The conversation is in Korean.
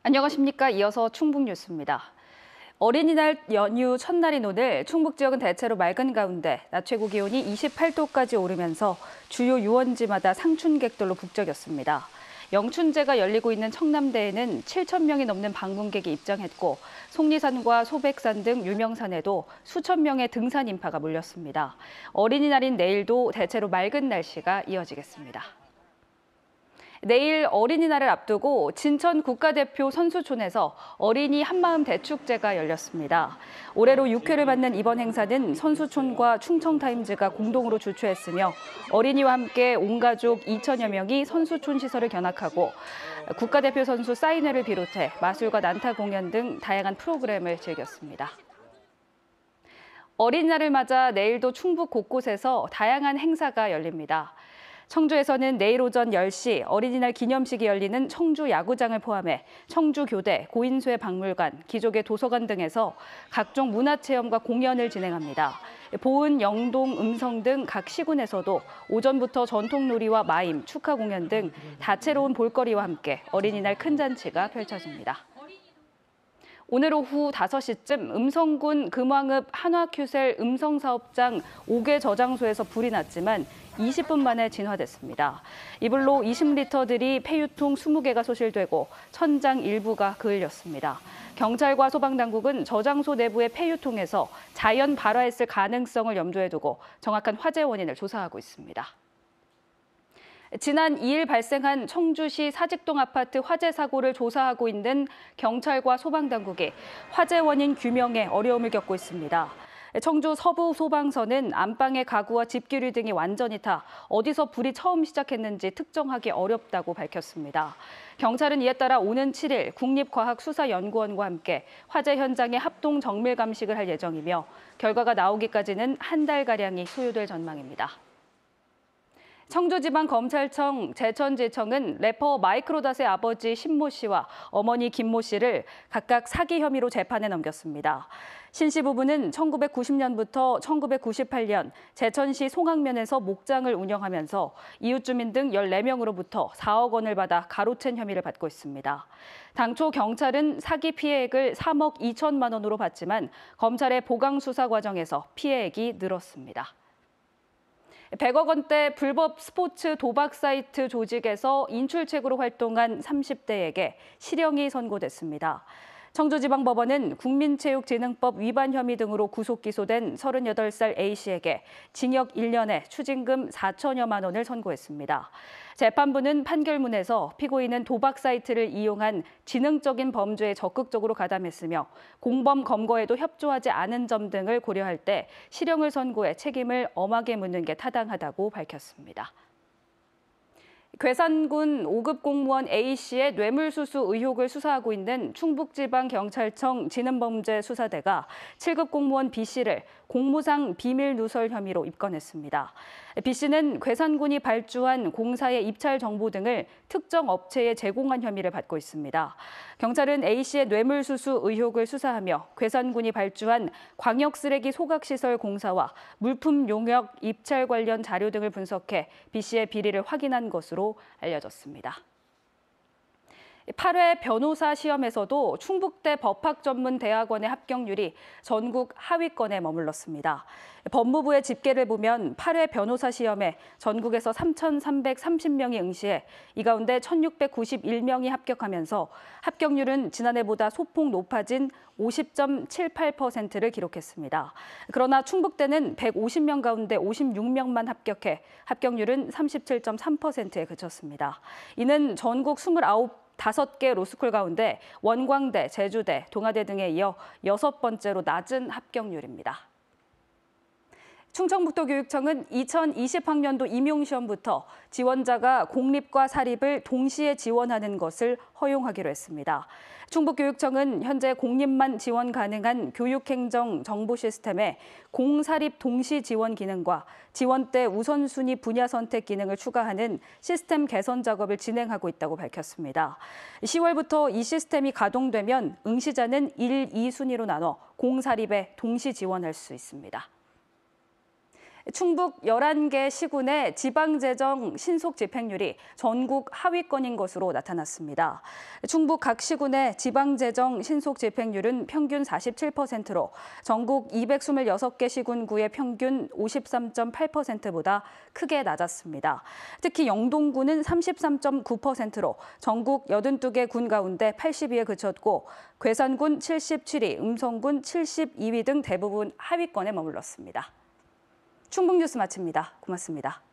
안녕하십니까. 이어서 충북 뉴스입니다. 어린이날 연휴 첫날인 오늘 충북 지역은 대체로 맑은 가운데 낮 최고 기온이 28도까지 오르면서 주요 유원지마다 상춘객들로 북적였습니다. 영춘제가 열리고 있는 청남대에는 7,000명이 넘는 방문객이 입장했고 속리산과 소백산 등 유명산에도 수천 명의 등산 인파가 몰렸습니다. 어린이날인 내일도 대체로 맑은 날씨가 이어지겠습니다. 내일 어린이날을 앞두고 진천 국가대표 선수촌에서 어린이 한마음 대축제가 열렸습니다. 올해로 6회를 맞는 이번 행사는 선수촌과 충청타임즈가 공동으로 주최했으며 어린이와 함께 온 가족 2천여 명이 선수촌 시설을 견학하고 국가대표 선수 사인회를 비롯해 마술과 난타 공연 등 다양한 프로그램을 즐겼습니다. 어린이날을 맞아 내일도 충북 곳곳에서 다양한 행사가 열립니다. 청주에서는 내일 오전 10시 어린이날 기념식이 열리는 청주 야구장을 포함해 청주교대, 고인수의 박물관, 기족의 도서관 등에서 각종 문화체험과 공연을 진행합니다. 보은, 영동, 음성 등 각 시군에서도 오전부터 전통놀이와 마임, 축하 공연 등 다채로운 볼거리와 함께 어린이날 큰 잔치가 펼쳐집니다. 오늘 오후 5시쯤 음성군 금왕읍 한화큐셀 음성사업장 5개 저장소에서 불이 났지만 20분 만에 진화됐습니다. 이 불로 20리터들이 폐유통 20개가 소실되고 천장 일부가 그을렸습니다. 경찰과 소방당국은 저장소 내부의 폐유통에서 자연 발화했을 가능성을 염두에 두고 정확한 화재 원인을 조사하고 있습니다. 지난 2일 발생한 청주시 사직동 아파트 화재 사고를 조사하고 있는 경찰과 소방당국이 화재 원인 규명에 어려움을 겪고 있습니다. 청주 서부 소방서는 안방의 가구와 집기류 등이 완전히 타 어디서 불이 처음 시작했는지 특정하기 어렵다고 밝혔습니다. 경찰은 이에 따라 오는 7일 국립과학수사연구원과 함께 화재 현장의 합동 정밀 감식을 할 예정이며 결과가 나오기까지는 한 달가량이 소요될 전망입니다. 청주지방검찰청 제천지청은 래퍼 마이크로닷의 아버지 신모 씨와 어머니 김모 씨를 각각 사기 혐의로 재판에 넘겼습니다. 신 씨 부부는 1990년부터 1998년 제천시 송악면에서 목장을 운영하면서 이웃 주민 등 14명으로부터 4억 원을 받아 가로챈 혐의를 받고 있습니다. 당초 경찰은 사기 피해액을 3억 2천만 원으로 봤지만 검찰의 보강 수사 과정에서 피해액이 늘었습니다. 100억 원대 불법 스포츠 도박 사이트 조직에서 인출책으로 활동한 30대에게 실형이 선고됐습니다. 청주지방법원은 국민체육진흥법 위반 혐의 등으로 구속 기소된 38살 A씨에게 징역 1년에 추징금 4천여만 원을 선고했습니다. 재판부는 판결문에서 피고인은 도박 사이트를 이용한 지능적인 범죄에 적극적으로 가담했으며 공범 검거에도 협조하지 않은 점 등을 고려할 때 실형을 선고해 책임을 엄하게 묻는 게 타당하다고 밝혔습니다. 괴산군 5급 공무원 A씨의 뇌물수수 의혹을 수사하고 있는 충북지방경찰청 지능범죄수사대가 7급 공무원 B씨를 공무상 비밀 누설 혐의로 입건했습니다. B씨는 괴산군이 발주한 공사의 입찰 정보 등을 특정 업체에 제공한 혐의를 받고 있습니다. 경찰은 A씨의 뇌물수수 의혹을 수사하며 괴산군이 발주한 광역쓰레기 소각시설 공사와 물품 용역 입찰 관련 자료 등을 분석해 B씨의 비리를 확인한 것으로 알려졌습니다. 8회 변호사 시험에서도 충북대 법학전문대학원의 합격률이 전국 하위권에 머물렀습니다. 법무부의 집계를 보면 8회 변호사 시험에 전국에서 3,330명이 응시해 이 가운데 1,691명이 합격하면서 합격률은 지난해보다 소폭 높아진 50.78%를 기록했습니다. 그러나 충북대는 150명 가운데 56명만 합격해 합격률은 37.3%에 그쳤습니다. 이는 전국 5개 로스쿨 가운데 원광대, 제주대, 동아대 등에 이어 6번째로 낮은 합격률입니다. 충청북도교육청은 2020학년도 임용시험부터 지원자가 공립과 사립을 동시에 지원하는 것을 허용하기로 했습니다. 충북교육청은 현재 공립만 지원 가능한 교육행정 정보 시스템에 공사립 동시 지원 기능과 지원대 우선순위 분야 선택 기능을 추가하는 시스템 개선 작업을 진행하고 있다고 밝혔습니다. 10월부터 이 시스템이 가동되면 응시자는 1, 2순위로 나눠 공사립에 동시 지원할 수 있습니다. 충북 11개 시군의 지방재정 신속 집행률이 전국 하위권인 것으로 나타났습니다. 충북 각 시군의 지방재정 신속 집행률은 평균 47%로 전국 226개 시군구의 평균 53.8%보다 크게 낮았습니다. 특히 영동군은 33.9%로 전국 82개 군 가운데 80위에 그쳤고 괴산군 77위, 음성군 72위 등 대부분 하위권에 머물렀습니다. 충북 뉴스 마칩니다. 고맙습니다.